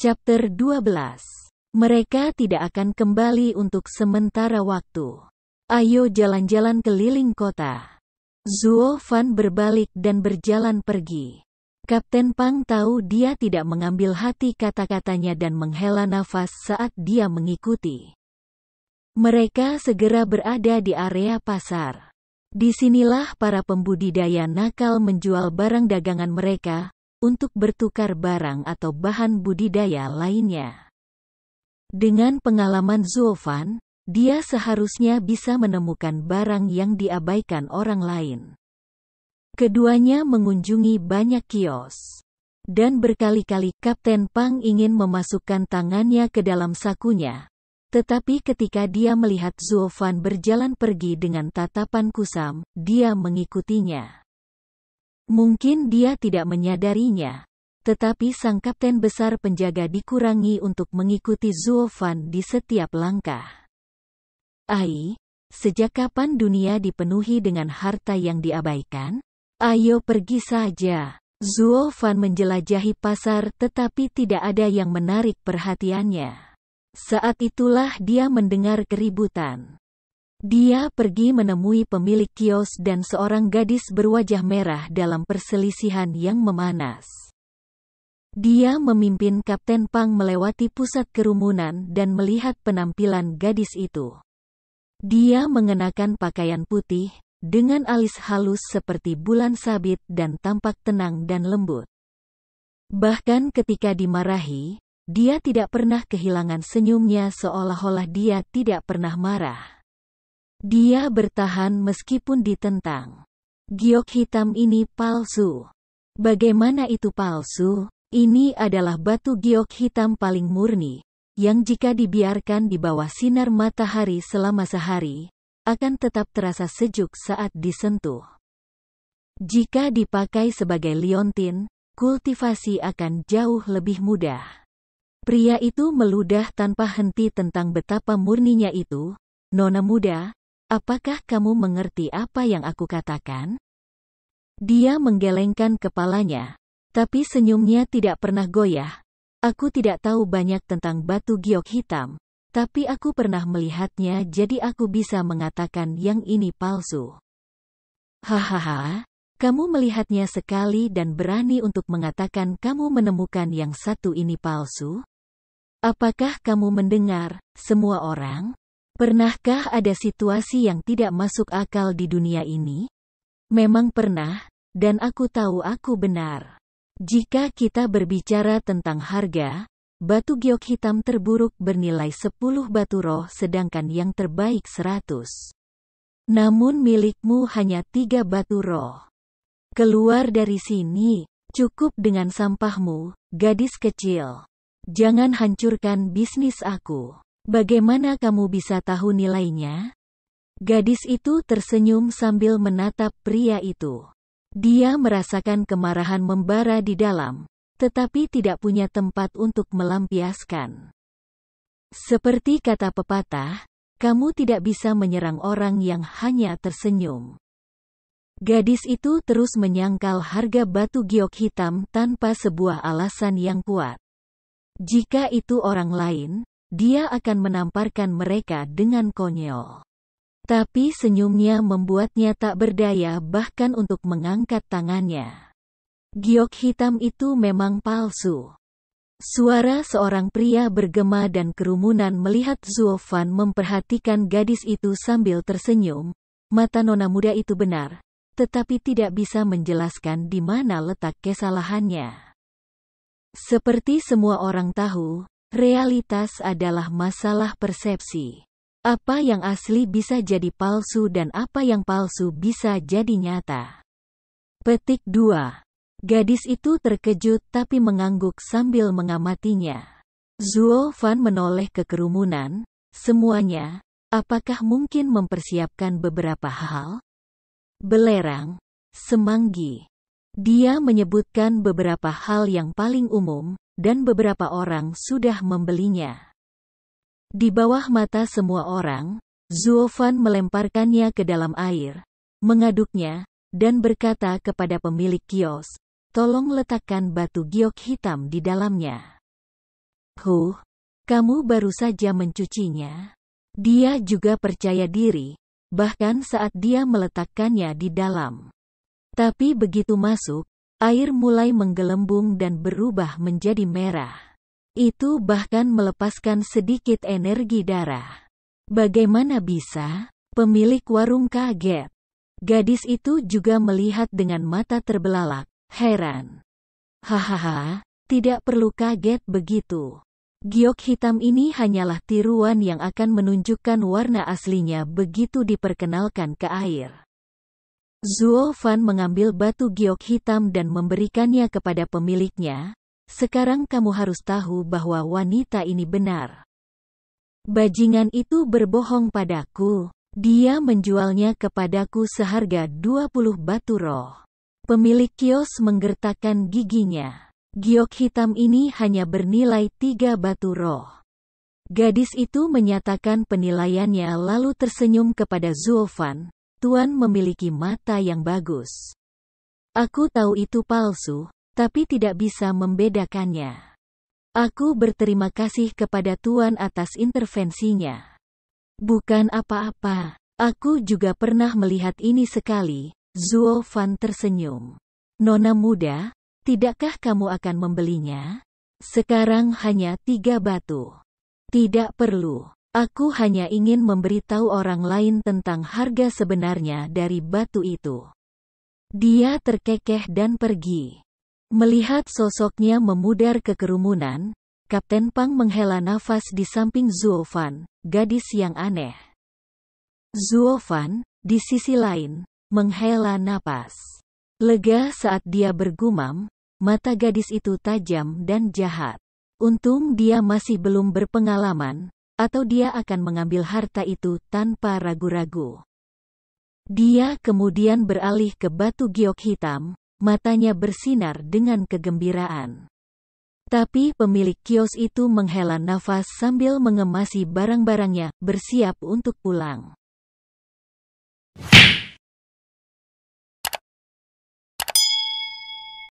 Chapter 12. Mereka tidak akan kembali untuk sementara waktu. Ayo jalan-jalan keliling kota. Zuo Fan berbalik dan berjalan pergi. Kapten Pang tahu dia tidak mengambil hati kata-katanya dan menghela nafas saat dia mengikuti. Mereka segera berada di area pasar. Disinilah para pembudidaya nakal menjual barang dagangan mereka, untuk bertukar barang atau bahan budidaya lainnya. Dengan pengalaman Zuo Fan, dia seharusnya bisa menemukan barang yang diabaikan orang lain. Keduanya mengunjungi banyak kios. Dan berkali-kali Kapten Pang ingin memasukkan tangannya ke dalam sakunya. Tetapi ketika dia melihat Zuo Fan berjalan pergi dengan tatapan kusam, dia mengikutinya. Mungkin dia tidak menyadarinya, tetapi sang kapten besar penjaga dikurangi untuk mengikuti Zuo Fan di setiap langkah. Ai, sejak kapan dunia dipenuhi dengan harta yang diabaikan? Ayo pergi saja. Zuo Fan menjelajahi pasar tetapi tidak ada yang menarik perhatiannya. Saat itulah dia mendengar keributan. Dia pergi menemui pemilik kios dan seorang gadis berwajah merah dalam perselisihan yang memanas. Dia memimpin Kapten Pang melewati pusat kerumunan dan melihat penampilan gadis itu. Dia mengenakan pakaian putih, dengan alis halus seperti bulan sabit dan tampak tenang dan lembut. Bahkan ketika dimarahi, dia tidak pernah kehilangan senyumnya seolah-olah dia tidak pernah marah. Dia bertahan meskipun ditentang. Giok hitam ini palsu. Bagaimana itu palsu? Ini adalah batu giok hitam paling murni, yang jika dibiarkan di bawah sinar matahari selama sehari, akan tetap terasa sejuk saat disentuh. Jika dipakai sebagai liontin, kultivasi akan jauh lebih mudah. Pria itu meludah tanpa henti tentang betapa murninya itu. Nona muda, apakah kamu mengerti apa yang aku katakan? Dia menggelengkan kepalanya, tapi senyumnya tidak pernah goyah. Aku tidak tahu banyak tentang batu giok hitam, tapi aku pernah melihatnya jadi aku bisa mengatakan yang ini palsu. Hahaha, kamu melihatnya sekali dan berani untuk mengatakan kamu menemukan yang satu ini palsu? Apakah kamu mendengar, semua orang? Pernahkah ada situasi yang tidak masuk akal di dunia ini? Memang pernah, dan aku tahu aku benar. Jika kita berbicara tentang harga, batu giok hitam terburuk bernilai 10 batu roh sedangkan yang terbaik 100. Namun milikmu hanya 3 batu roh. Keluar dari sini, cukup dengan sampahmu, gadis kecil. Jangan hancurkan bisnis aku. Bagaimana kamu bisa tahu nilainya? Gadis itu tersenyum sambil menatap pria itu. Dia merasakan kemarahan membara di dalam, tetapi tidak punya tempat untuk melampiaskan. Seperti kata pepatah, kamu tidak bisa menyerang orang yang hanya tersenyum. Gadis itu terus menyangkal harga batu giok hitam tanpa sebuah alasan yang kuat. Jika itu orang lain, dia akan menamparkan mereka dengan konyol. Tapi senyumnya membuatnya tak berdaya bahkan untuk mengangkat tangannya. Giok hitam itu memang palsu. Suara seorang pria bergema dan kerumunan melihat Zuo Fan memperhatikan gadis itu sambil tersenyum. Mata nona muda itu benar, tetapi tidak bisa menjelaskan di mana letak kesalahannya. Seperti semua orang tahu, realitas adalah masalah persepsi. Apa yang asli bisa jadi palsu dan apa yang palsu bisa jadi nyata. Petik 2. Gadis itu terkejut tapi mengangguk sambil mengamatinya. Zuo Fan menoleh ke kerumunan. Semuanya, apakah mungkin mempersiapkan beberapa hal? Belerang, semanggi. Dia menyebutkan beberapa hal yang paling umum, dan beberapa orang sudah membelinya. Di bawah mata semua orang, Zuo Fan melemparkannya ke dalam air, mengaduknya, dan berkata kepada pemilik kios, tolong letakkan batu giok hitam di dalamnya. Kamu baru saja mencucinya. Dia juga percaya diri, bahkan saat dia meletakkannya di dalam. Tapi begitu masuk, air mulai menggelembung dan berubah menjadi merah. Itu bahkan melepaskan sedikit energi darah. Bagaimana bisa? Pemilik warung kaget. Gadis itu juga melihat dengan mata terbelalak, heran. Hahaha, tidak perlu kaget begitu. Giok hitam ini hanyalah tiruan yang akan menunjukkan warna aslinya begitu diperkenalkan ke air. Zuo Fan mengambil batu giok hitam dan memberikannya kepada pemiliknya. Sekarang kamu harus tahu bahwa wanita ini benar. Bajingan itu berbohong padaku. Dia menjualnya kepadaku seharga 20 batu roh. Pemilik kios menggertakkan giginya. Giok hitam ini hanya bernilai 3 batu roh. Gadis itu menyatakan penilaiannya lalu tersenyum kepada Zuo Fan. Tuan memiliki mata yang bagus. Aku tahu itu palsu, tapi tidak bisa membedakannya. Aku berterima kasih kepada Tuan atas intervensinya. Bukan apa-apa. Aku juga pernah melihat ini sekali. Zuo Fan tersenyum. Nona muda, tidakkah kamu akan membelinya? Sekarang hanya 3 batu. Tidak perlu. Aku hanya ingin memberitahu orang lain tentang harga sebenarnya dari batu itu. Dia terkekeh dan pergi. Melihat sosoknya memudar ke kerumunan, Kapten Pang menghela nafas di samping Zuo Fan, gadis yang aneh. Zuo Fan, di sisi lain, menghela napas. Lega saat dia bergumam, mata gadis itu tajam dan jahat. Untung dia masih belum berpengalaman, atau dia akan mengambil harta itu tanpa ragu-ragu. Dia kemudian beralih ke batu giok hitam, matanya bersinar dengan kegembiraan. Tapi pemilik kios itu menghela nafas sambil mengemasi barang-barangnya, bersiap untuk pulang.